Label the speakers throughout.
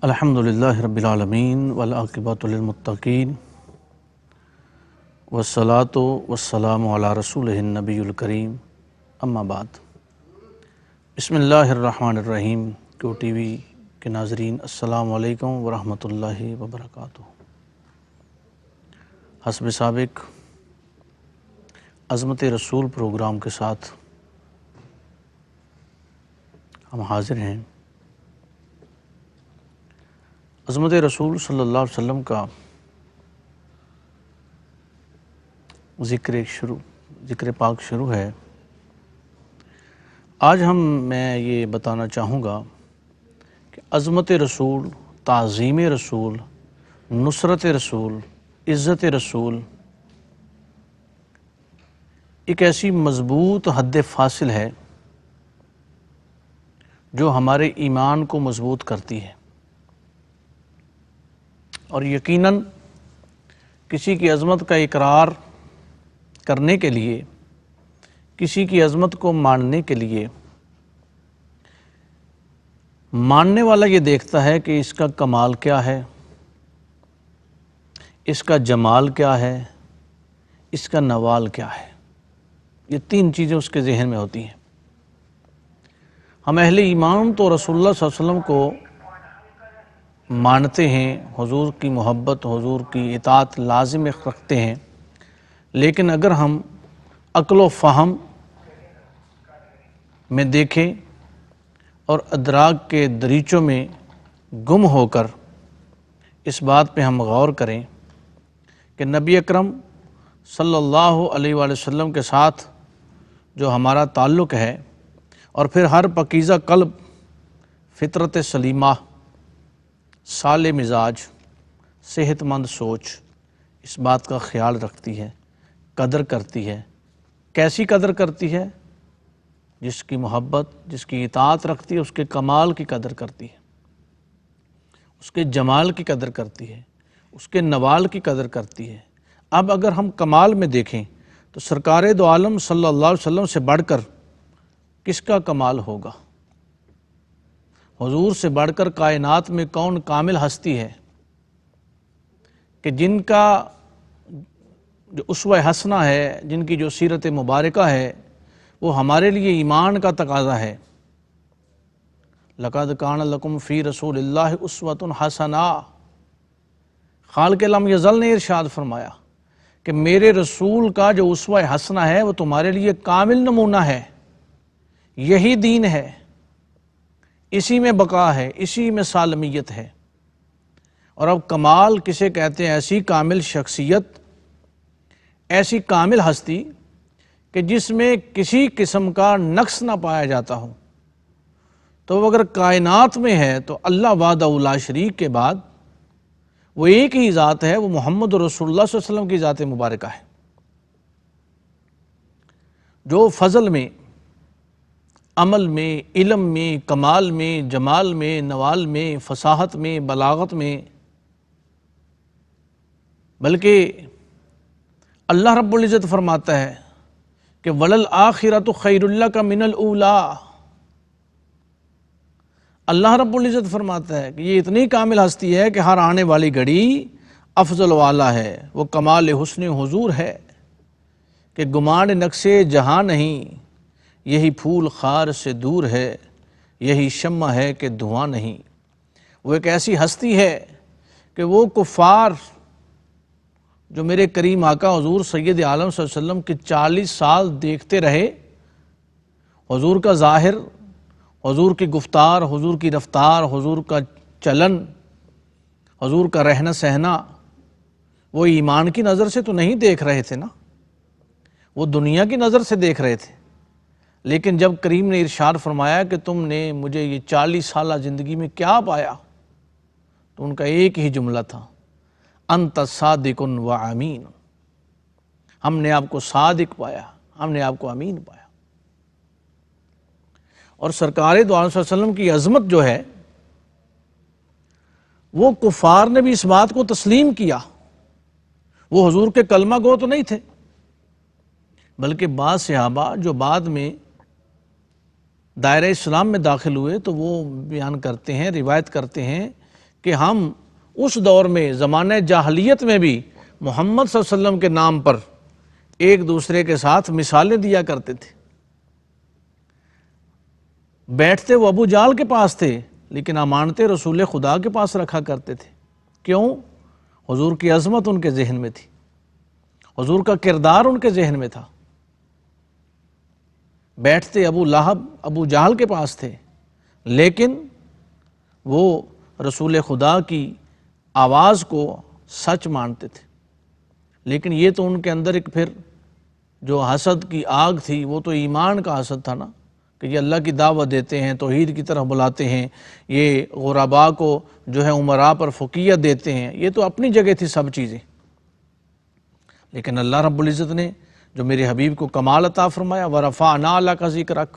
Speaker 1: الحمدللہ رب العالمین والعاقبۃ للمتقین والصلاۃ والسلام علی رسولہ النبی الکریم اما بعد۔ بسم اللہ الرحمن الرحیم۔ کیو ٹی وی کے ناظرین السلام علیکم ورحمۃ اللہ وبرکاتہ۔ حسب سابق عظمت رسول پروگرام کے ساتھ ہم حاضر ہیں۔ عظمت رسول صلی اللہ علیہ وسلم کا ذکر پاک شروع ہے۔ آج میں یہ بتانا چاہوں گا کہ عظمت رسول، تعظیم رسول، نصرت رسول، عزت رسول ایک ایسی مضبوط حد فاصل ہے جو ہمارے ایمان کو مضبوط کرتی ہے، اور یقیناً کسی کی عظمت کا اقرار کرنے کے لیے، کسی کی عظمت کو ماننے کے لیے، ماننے والا یہ دیکھتا ہے کہ اس کا کمال کیا ہے، اس کا جمال کیا ہے، اس کا نوال کیا ہے۔ یہ تین چیزیں اس کے ذہن میں ہوتی ہیں۔ ہم اہل ایمان تو رسول اللہ صلی اللہ علیہ وسلم کو مانتے ہیں، حضور کی محبت، حضور کی اطاعت لازم رکھتے ہیں، لیکن اگر ہم عقل و فہم میں دیکھیں اور ادراک کے دریچوں میں گم ہو کر اس بات پہ ہم غور کریں کہ نبی اکرم صلی اللہ علیہ وآلہ وسلم کے ساتھ جو ہمارا تعلق ہے، اور پھر ہر پاکیزہ قلب، فطرت سلیمہ، صالح مزاج، صحت مند سوچ اس بات کا خیال رکھتی ہے، قدر کرتی ہے۔ کیسی قدر کرتی ہے؟ جس کی محبت، جس کی اطاعت رکھتی ہے، اس کے کمال کی قدر کرتی ہے، اس کے جمال کی قدر کرتی ہے، اس کے نوال کی قدر کرتی ہے۔ اب اگر ہم کمال میں دیکھیں تو سرکار دو عالم صلی اللہ علیہ وسلم سے بڑھ کر کس کا کمال ہوگا؟ حضور سے بڑھ کر کائنات میں کون کامل ہستی ہے کہ جن کا جو اسوہ حسنہ ہے، جن کی جو سیرت مبارکہ ہے، وہ ہمارے لیے ایمان کا تقاضا ہے۔ لَقَدْ كَانَ لَكُمْ فِي رَسُولِ اللَّهِ أُسْوَةٌ حَسَنَةٌ۔ خالق لم یزل نے ارشاد فرمایا کہ میرے رسول کا جو اسوہ حسنہ ہے وہ تمہارے لیے کامل نمونہ ہے۔ یہی دین ہے، اسی میں بقا ہے، اسی میں سالمیت ہے۔ اور اب کمال کسے کہتے ہیں؟ ایسی کامل شخصیت، ایسی کامل ہستی کہ جس میں کسی قسم کا نقص نہ پایا جاتا ہو۔ تو وہ اگر کائنات میں ہے تو اللہ وحدہ لا شریک کے بعد وہ ایک ہی ذات ہے، وہ محمد رسول اللہ صلی اللہ علیہ وسلم کی ذات مبارکہ ہے، جو فضل میں، عمل میں، علم میں، کمال میں، جمال میں، نوال میں، فصاحت میں، بلاغت میں، بلکہ اللہ رب العزت فرماتا ہے کہ وَلَلْآخِرَةُ خَيْرٌ لَكَ مِنَ الْأُولَىٰ۔ اللہ رب العزت فرماتا ہے کہ یہ اتنی کامل ہستی ہے کہ ہر آنے والی گھڑی افضل والا ہے، وہ کمال حسن حضور ہے کہ گمان نقشے جہاں نہیں، یہی پھول خار سے دور ہے، یہی شمع ہے کہ دھواں نہیں۔ وہ ایک ایسی ہستی ہے کہ وہ کفار جو میرے کریم آقا حضور سید عالم صلی اللہ علیہ وسلم کے 40 سال دیکھتے رہے، حضور کا ظاہر، حضور کی گفتار، حضور کی رفتار، حضور کا چلن، حضور کا رہنا سہنا، وہ ایمان کی نظر سے تو نہیں دیکھ رہے تھے نا، وہ دنیا کی نظر سے دیکھ رہے تھے۔ لیکن جب کریم نے ارشاد فرمایا کہ تم نے مجھے یہ 40 سالہ زندگی میں کیا پایا، تو ان کا ایک ہی جملہ تھا، انت صادق و امین۔ ہم نے آپ کو صادق پایا، ہم نے آپ کو امین پایا۔ اور سرکار دو عالم صلی اللہ علیہ وسلم کی عظمت جو ہے، وہ کفار نے بھی اس بات کو تسلیم کیا۔ وہ حضور کے کلمہ گو تو نہیں تھے، بلکہ بعض صحابہ جو بعد میں دائرہ اسلام میں داخل ہوئے تو وہ بیان کرتے ہیں، روایت کرتے ہیں کہ ہم اس دور میں زمانہ جاہلیت میں بھی محمد صلی اللہ علیہ وسلم کے نام پر ایک دوسرے کے ساتھ مثالیں دیا کرتے تھے. بیٹھتے وہ ابو جال کے پاس تھے لیکن امانتیں رسول خدا کے پاس رکھا کرتے تھے. کیوں؟ حضور کی عظمت ان کے ذہن میں تھی، حضور کا کردار ان کے ذہن میں تھا. بیٹھتے ابو لہب ابو جہل کے پاس تھے لیکن وہ رسول خدا کی آواز کو سچ مانتے تھے. لیکن یہ تو ان کے اندر ایک پھر جو حسد کی آگ تھی وہ تو ایمان کا حسد تھا نا، کہ یہ اللہ کی دعوت دیتے ہیں، توحید کی طرف بلاتے ہیں، یہ غرباء کو جو ہے عمراء پر فوقیت دیتے ہیں. یہ تو اپنی جگہ تھی سب چیزیں. لیکن اللہ رب العزت نے جو میرے حبیب کو کمال عطا فرمایا، وَرَفَعْنَا لَكَ ذِكْرَكَ،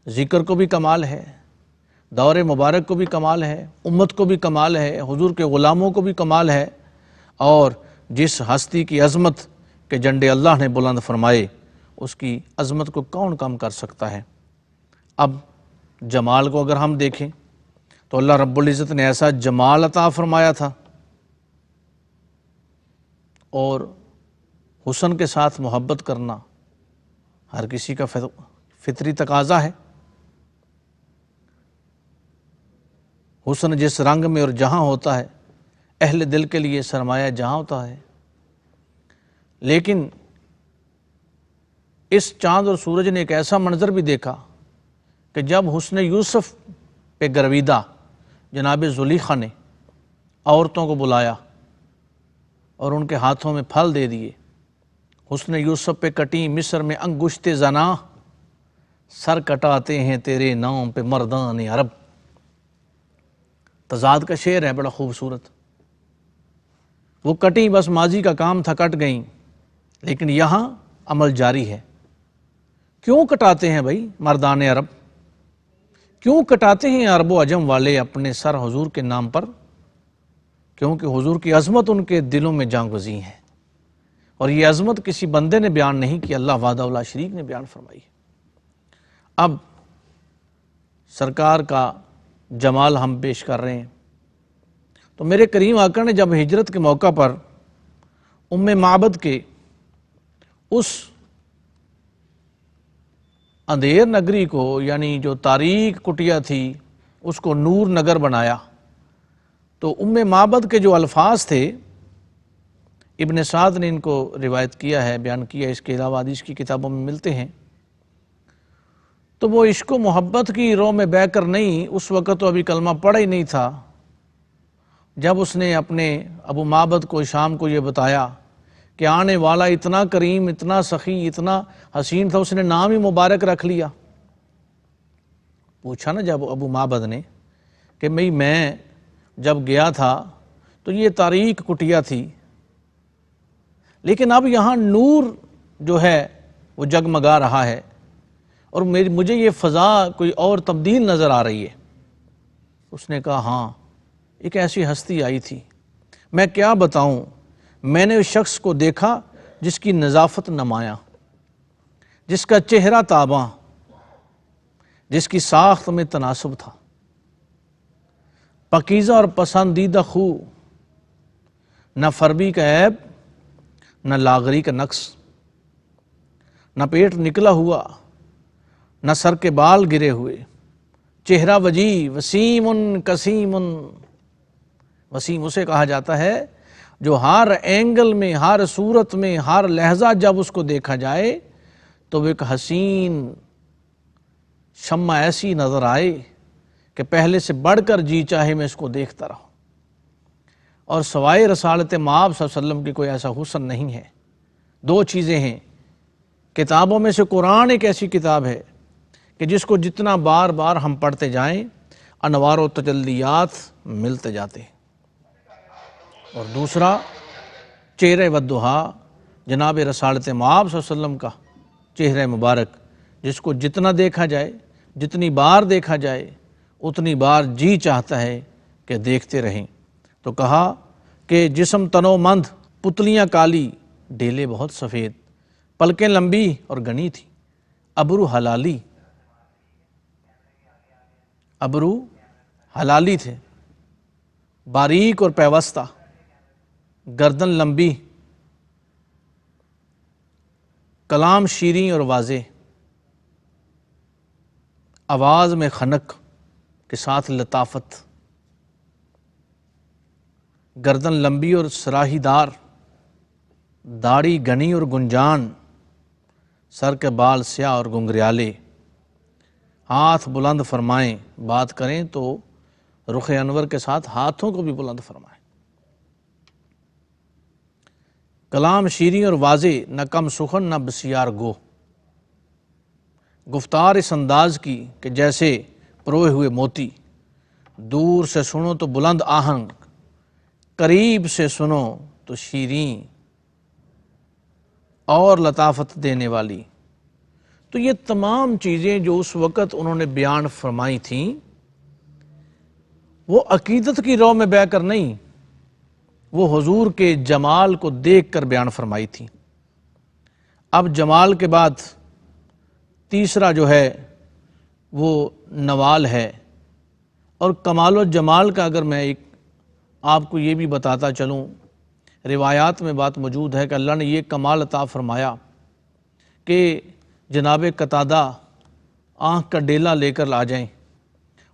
Speaker 1: ذکر کو بھی کمال ہے، دور مبارک کو بھی کمال ہے، امت کو بھی کمال ہے، حضور کے غلاموں کو بھی کمال ہے. اور جس ہستی کی عظمت کے جھنڈے اللہ نے بلند فرمائے اس کی عظمت کو کون کم کر سکتا ہے. اب جمال کو اگر ہم دیکھیں تو اللہ رب العزت نے ایسا جمال عطا فرمایا تھا، اور حسن کے ساتھ محبت کرنا ہر کسی کا فطری تقاضا ہے. حسن جس رنگ میں اور جہاں ہوتا ہے اہل دل کے لیے سرمایہ جہاں ہوتا ہے. لیکن اس چاند اور سورج نے ایک ایسا منظر بھی دیکھا کہ جب حسن یوسف پہ گرویدہ جناب زلیخا نے عورتوں کو بلایا اور ان کے ہاتھوں میں پھل دے دیے. حسن یوسف پہ کٹی مصر میں انگشت زنا، سر کٹاتے ہیں تیرے نام پہ مردان عرب. تضاد کا شعر ہے بڑا خوبصورت. وہ کٹی بس ماضی کا کام تھا، کٹ گئیں، لیکن یہاں عمل جاری ہے. کیوں کٹاتے ہیں بھائی مردان عرب؟ کیوں کٹاتے ہیں عرب و عجم والے اپنے سر حضور کے نام پر؟ کیونکہ حضور کی عظمت ان کے دلوں میں جاں گزین ہے، اور یہ عظمت کسی بندے نے بیان نہیں کی، اللہ وحدہ لا شریک نے بیان فرمائی. اب سرکار کا جمال ہم پیش کر رہے ہیں تو میرے کریم آقا نے جب ہجرت کے موقع پر ام معبد کے اس اندھیر نگری کو، یعنی جو تاریک کٹیا تھی، اس کو نور نگر بنایا، تو ام معبد کے جو الفاظ تھے ابن سعد نے ان کو روایت کیا ہے، بیان کیا، اس کے علاوہ حدیث کی کتابوں میں ملتے ہیں. تو وہ عشق و محبت کی رو میں بہ کر نہیں، اس وقت تو ابھی کلمہ پڑھا ہی نہیں تھا، جب اس نے اپنے ابو معبد کو شام کو یہ بتایا کہ آنے والا اتنا کریم، اتنا سخی، اتنا حسین تھا، اس نے نام ہی مبارک رکھ لیا. پوچھا نا جب ابو معبد نے کہ میں جب گیا تھا تو یہ تاریک کٹیا تھی، لیکن اب یہاں نور جو ہے وہ جگمگا رہا ہے، اور مجھے یہ فضا کوئی اور تبدیل نظر آ رہی ہے. اس نے کہا ہاں، ایک ایسی ہستی آئی تھی، میں کیا بتاؤں، میں نے اس شخص کو دیکھا جس کی نظافت نمایاں، جس کا چہرہ تاباں، جس کی ساخت میں تناسب تھا، پاکیزہ اور پسندیدہ خو، نہ فربی کا عیب، نہ لاغری کا نقص، نہ پیٹ نکلا ہوا، نہ سر کے بال گرے ہوئے، چہرہ وجیح، وسیم کسیم. وسیم اسے کہا جاتا ہے جو ہر اینگل میں، ہر صورت میں، ہر لہجہ جب اس کو دیکھا جائے تو وہ ایک حسین شمع ایسی نظر آئے کہ پہلے سے بڑھ کر جی چاہے میں اس کو دیکھتا رہوں. اور سوائے رسالت مآب صلی اللہ علیہ وسلم کی کوئی ایسا حسن نہیں ہے. دو چیزیں ہیں، کتابوں میں سے قرآن ایک ایسی کتاب ہے کہ جس کو جتنا بار بار ہم پڑھتے جائیں انوار و تجلیات ملتے جاتے ہیں، اور دوسرا چہرہ والضحیٰ جناب رسالت مآب صلی اللہ علیہ وسلم کا چہرہ مبارک، جس کو جتنا دیکھا جائے، جتنی بار دیکھا جائے، اتنی بار جی چاہتا ہے کہ دیکھتے رہیں. تو کہا کہ جسم تنو مند، پتلیاں کالی، ڈیلے بہت سفید، پلکیں لمبی اور گھنی تھی، ابرو حلالی تھے. باریک اور پیوستہ، گردن لمبی، کلام شیریں اور واضح، آواز میں خنک کے ساتھ لطافت، گردن لمبی اور سراہی دار، داڑھی گھنی اور گنجان، سر کے بال سیاہ اور گنگریالے، ہاتھ بلند فرمائیں، بات کریں تو رخ انور کے ساتھ ہاتھوں کو بھی بلند فرمائیں، کلام شیریں اور واضح، نہ کم سخن نہ بسیار گو، گفتار اس انداز کی کہ جیسے پروئے ہوئے موتی، دور سے سنو تو بلند آہنگ، قریب سے سنو تو شیریں اور لطافت دینے والی۔ تو یہ تمام چیزیں جو اس وقت انہوں نے بیان فرمائی تھیں، وہ عقیدت کی رو میں بہ کر نہیں، وہ حضور کے جمال کو دیکھ کر بیان فرمائی تھیں۔ اب جمال کے بعد تیسرا جو ہے وہ نوال ہے، اور کمال و جمال کا اگر میں ایک آپ کو یہ بھی بتاتا چلوں، روایات میں بات موجود ہے کہ اللہ نے یہ کمال عطا فرمایا کہ جناب قتادہ آنکھ کا ڈیلا لے کر لا جائیں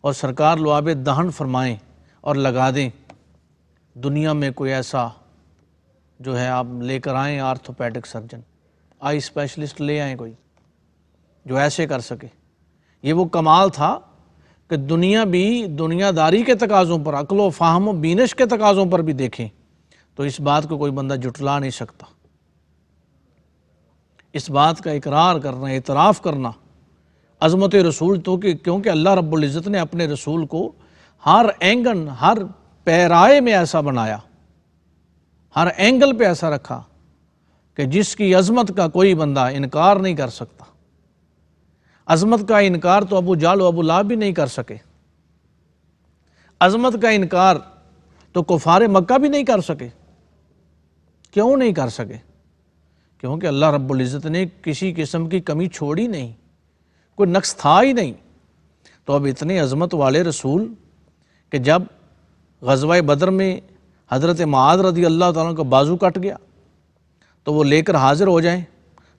Speaker 1: اور سرکار لعاب دہن فرمائیں اور لگا دیں۔ دنیا میں کوئی ایسا جو ہے آپ لے کر آئیں، آرتھوپیڈک سرجن، آئی اسپیشلسٹ لے آئیں کوئی جو ایسے کر سکے۔ یہ وہ کمال تھا کہ دنیا بھی دنیا داری کے تقاضوں پر، عقل و فہم و بینش کے تقاضوں پر بھی دیکھیں تو اس بات کو کوئی بندہ جھٹلا نہیں سکتا۔ اس بات کا اقرار کرنا، اعتراف کرنا عظمت رسول تو کہ کیونکہ اللہ رب العزت نے اپنے رسول کو ہر اینگل، ہر پیرائے میں ایسا بنایا، ہر اینگل پہ ایسا رکھا کہ جس کی عظمت کا کوئی بندہ انکار نہیں کر سکتا۔ عظمت کا انکار تو ابو جہل و ابو لہب بھی نہیں کر سکے، عظمت کا انکار تو کفار مکہ بھی نہیں کر سکے۔ کیوں نہیں کر سکے؟ کیونکہ اللہ رب العزت نے کسی قسم کی کمی چھوڑی نہیں، کوئی نقص تھا ہی نہیں۔ تو اب اتنے عظمت والے رسول کہ جب غزوہ بدر میں حضرت معاذ رضی اللہ تعالیٰ کا بازو کٹ گیا تو وہ لے کر حاضر ہو جائیں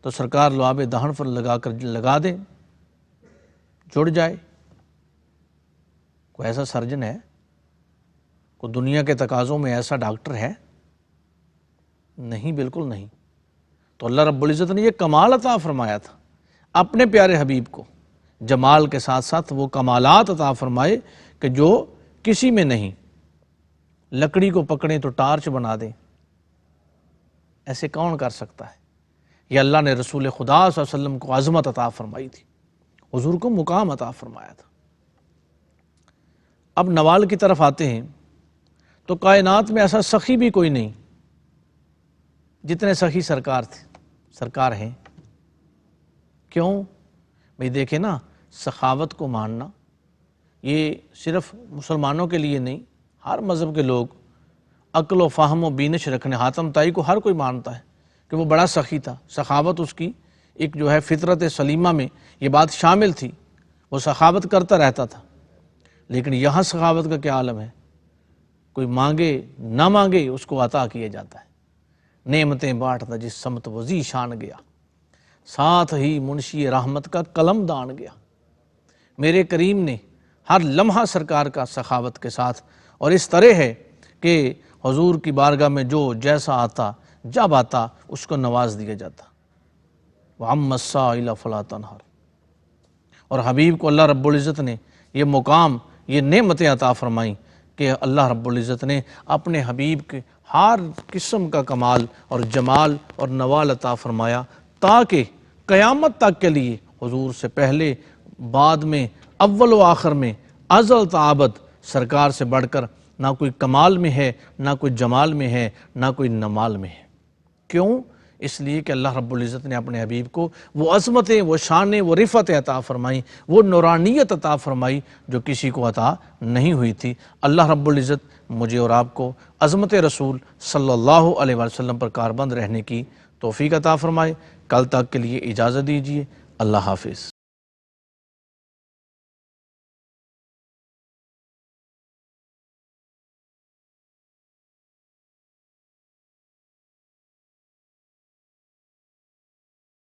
Speaker 1: تو سرکار لعاب دہن پر لگا دیں، جڑ جائے۔ کوئی ایسا سرجن ہے؟ کوئی دنیا کے تقاضوں میں ایسا ڈاکٹر ہے؟ نہیں، بالکل نہیں۔ تو اللہ رب العزت نے یہ کمال عطا فرمایا تھا اپنے پیارے حبیب کو، جمال کے ساتھ ساتھ وہ کمالات عطا فرمائے کہ جو کسی میں نہیں۔ لکڑی کو پکڑیں تو ٹارچ بنا دیں، ایسے کون کر سکتا ہے؟ یہ اللہ نے رسول خدا صلی اللہ علیہ وسلم کو عظمت عطا فرمائی تھی، حضور کو مقام عطا فرمایا تھا۔ اب نوال کی طرف آتے ہیں تو کائنات میں ایسا سخی بھی کوئی نہیں جتنے سخی سرکار ہیں۔ کیوں؟ بھئی دیکھیں نا، سخاوت کو ماننا یہ صرف مسلمانوں کے لیے نہیں، ہر مذہب کے لوگ عقل و فہم و بینش رکھنے، حاتم طائی کو ہر کوئی مانتا ہے کہ وہ بڑا سخی تھا، سخاوت اس کی ایک جو ہے فطرت سلیمہ میں یہ بات شامل تھی، وہ سخاوت کرتا رہتا تھا۔ لیکن یہاں سخاوت کا کیا عالم ہے؟ کوئی مانگے نہ مانگے اس کو عطا کیا جاتا ہے۔ نعمتیں بانٹتا جس سمت وزی شان گیا، ساتھ ہی منشی رحمت کا قلم دان گیا۔ میرے کریم نے ہر لمحہ سرکار کا سخاوت کے ساتھ، اور اس طرح ہے کہ حضور کی بارگاہ میں جو جیسا آتا جب آتا اس کو نواز دیا جاتا۔ وَعَمَّ السَّائِلَ فَلَا تَنْهَرْ۔ اور حبیب کو اللہ رب العزت نے یہ مقام، یہ نعمتیں عطا فرمائیں کہ اللہ رب العزت نے اپنے حبیب کے ہر قسم کا کمال اور جمال اور نوال عطا فرمایا، تاکہ قیامت تک کے لیے حضور سے پہلے، بعد میں، اول و آخر میں، ازل تا ابد سرکار سے بڑھ کر نہ کوئی کمال میں ہے، نہ کوئی جمال میں ہے، نہ کوئی نمال میں ہے۔ کیوں؟ اس لیے کہ اللہ رب العزت نے اپنے حبیب کو وہ عظمتیں، وہ شانیں، وہ رفعتیں عطا فرمائیں، وہ نورانیت عطا فرمائی جو کسی کو عطا نہیں ہوئی تھی۔ اللہ رب العزت مجھے اور آپ کو عظمت رسول صلی اللہ علیہ وسلم پر کاربند رہنے کی توفیق عطا فرمائے۔ کل تک کے لیے اجازت دیجیے، اللہ حافظ۔